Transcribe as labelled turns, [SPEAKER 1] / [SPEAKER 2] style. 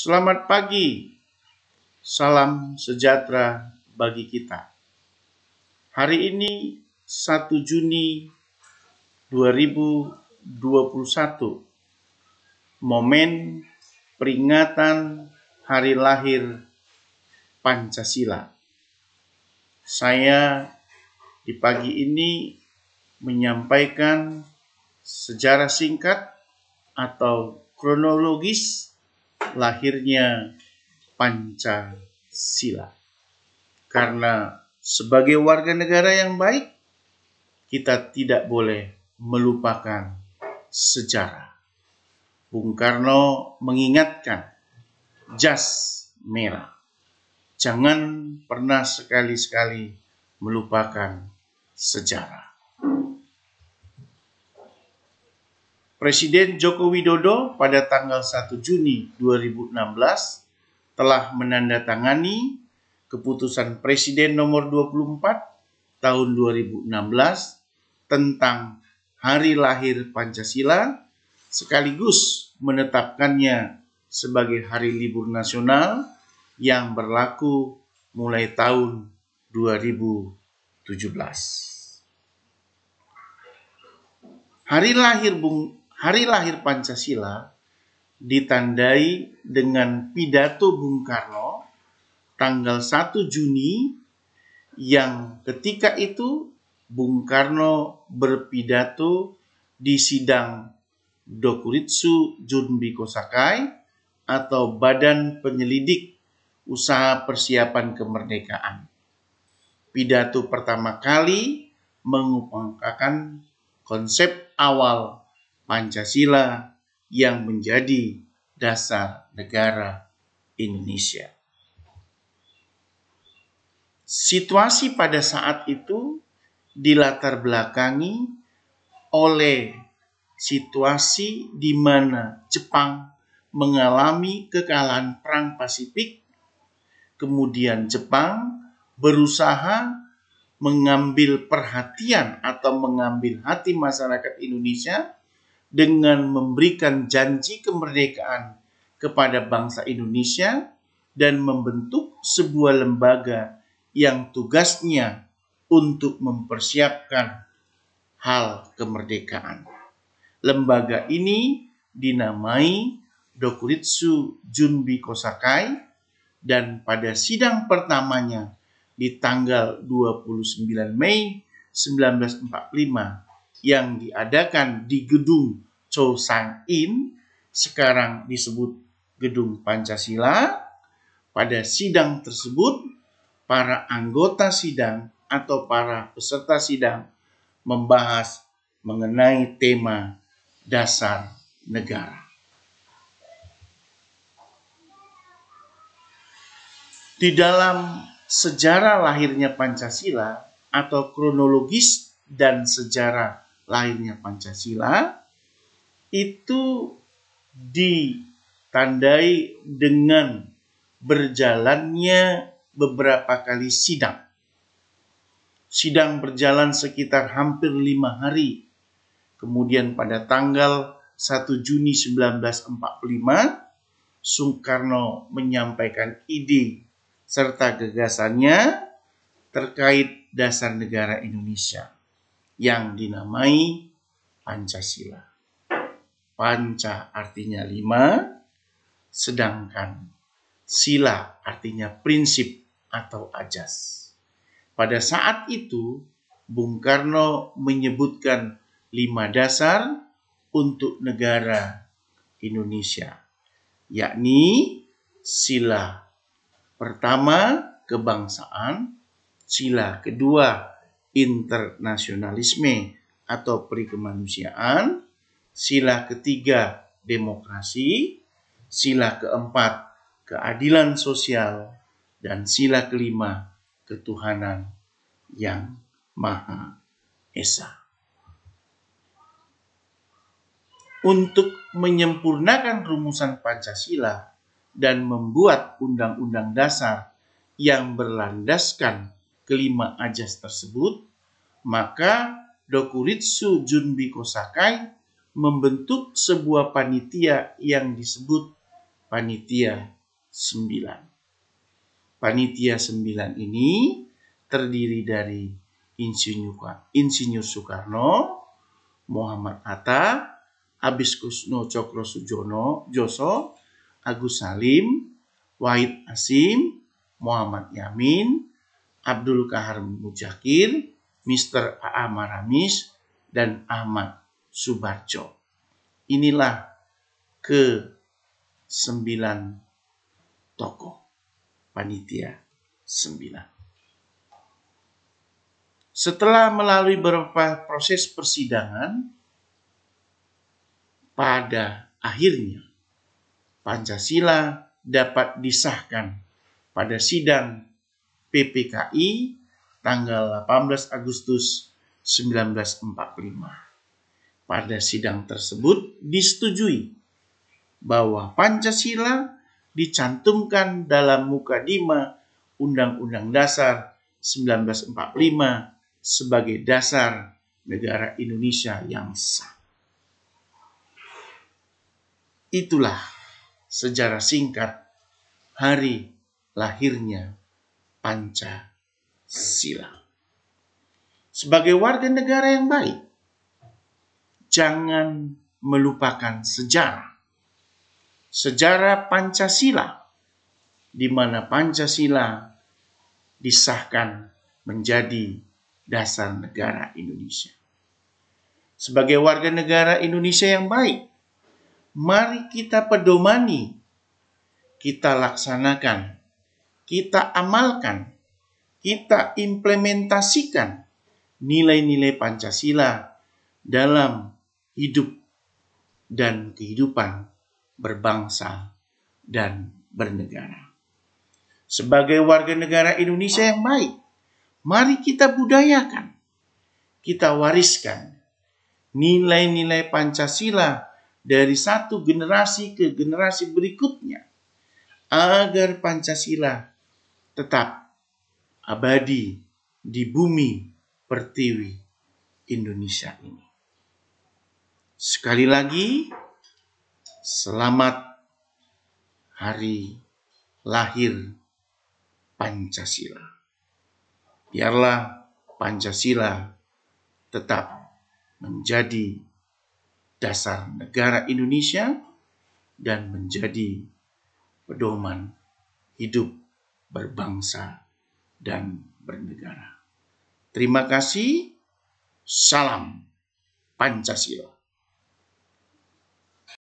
[SPEAKER 1] Selamat pagi, salam sejahtera bagi kita. Hari ini 1 Juni 2021, momen peringatan hari lahir Pancasila. Saya di pagi ini menyampaikan sejarah singkat atau kronologis lahirnya Pancasila. Karena sebagai warga negara yang baik, kita tidak boleh melupakan sejarah. Bung Karno mengingatkan jas merah. Jangan pernah sekali-sekali melupakan sejarah. Presiden Joko Widodo pada tanggal 1 Juni 2016 telah menandatangani Keputusan Presiden nomor 24 tahun 2016 tentang Hari Lahir Pancasila, sekaligus menetapkannya sebagai hari libur nasional yang berlaku mulai tahun 2017. Hari lahir Pancasila ditandai dengan pidato Bung Karno tanggal 1 Juni yang ketika itu Bung Karno berpidato di sidang Dokuritsu Junbi Kosakai atau Badan Penyelidik Usaha Persiapan Kemerdekaan. Pidato pertama kali mengungkapkan konsep awal Pancasila yang menjadi dasar negara Indonesia. Situasi pada saat itu dilatar belakangi oleh situasi di mana Jepang mengalami kekalahan Perang Pasifik, kemudian Jepang berusaha mengambil perhatian atau mengambil hati masyarakat Indonesia dengan memberikan janji kemerdekaan kepada bangsa Indonesia dan membentuk sebuah lembaga yang tugasnya untuk mempersiapkan hal kemerdekaan. Lembaga ini dinamai Dokuritsu Junbi Kosakai dan pada sidang pertamanya di tanggal 29 Mei 1945 yang diadakan di Gedung Chousang-in, sekarang disebut Gedung Pancasila. Pada sidang tersebut, para anggota sidang atau para peserta sidang membahas mengenai tema dasar negara. Di dalam sejarah lahirnya Pancasila atau kronologis dan sejarah lahirnya Pancasila itu ditandai dengan berjalannya beberapa kali sidang. Sidang berjalan sekitar hampir 5 hari. Kemudian pada tanggal 1 Juni 1945, Soekarno menyampaikan ide serta gagasannya terkait dasar negara Indonesia yang dinamai Pancasila. Panca artinya 5, sedangkan sila artinya prinsip atau ajas. Pada saat itu, Bung Karno menyebutkan 5 dasar untuk negara Indonesia, yakni sila pertama kebangsaan, sila kedua internasionalisme atau perikemanusiaan, sila ketiga demokrasi, sila keempat keadilan sosial, dan sila kelima ketuhanan yang Maha Esa. Untuk menyempurnakan rumusan Pancasila dan membuat undang-undang dasar yang berlandaskan kelima ajas tersebut, maka Dokuritsu Junbi Kosakai membentuk sebuah panitia yang disebut Panitia Panitia 9 ini terdiri dari Insinyur Soekarno, Muhammad Hatta, Abiskusno Cokro Joso, Agus Salim, Wahid Hasyim, Muhammad Yamin, Abdul Kahar Muzakir, Mr. A.A. Maramis, dan Ahmad Subarjo. Inilah ke-9 tokoh panitia 9. Setelah melalui beberapa proses persidangan, pada akhirnya Pancasila dapat disahkan pada sidang PPKI tanggal 18 Agustus 1945. Pada sidang tersebut disetujui bahwa Pancasila dicantumkan dalam mukadimah Undang-Undang Dasar 1945 sebagai dasar negara Indonesia yang sah. Itulah sejarah singkat hari lahirnya Pancasila. Sebagai warga negara yang baik, jangan melupakan sejarah. Sejarah Pancasila, di mana Pancasila disahkan menjadi dasar negara Indonesia. Sebagai warga negara Indonesia yang baik, mari kita pedomani, kita laksanakan, kita amalkan, kita implementasikan nilai-nilai Pancasila dalam hidup dan kehidupan berbangsa dan bernegara. Sebagai warga negara Indonesia yang baik, mari kita budayakan, kita wariskan nilai-nilai Pancasila dari satu generasi ke generasi berikutnya, agar Pancasila tetap abadi di bumi pertiwi Indonesia ini. Sekali lagi, selamat hari lahir Pancasila. Biarlah Pancasila tetap menjadi dasar negara Indonesia dan menjadi pedoman hidup berbangsa dan bernegara. Terima kasih. Salam Pancasila.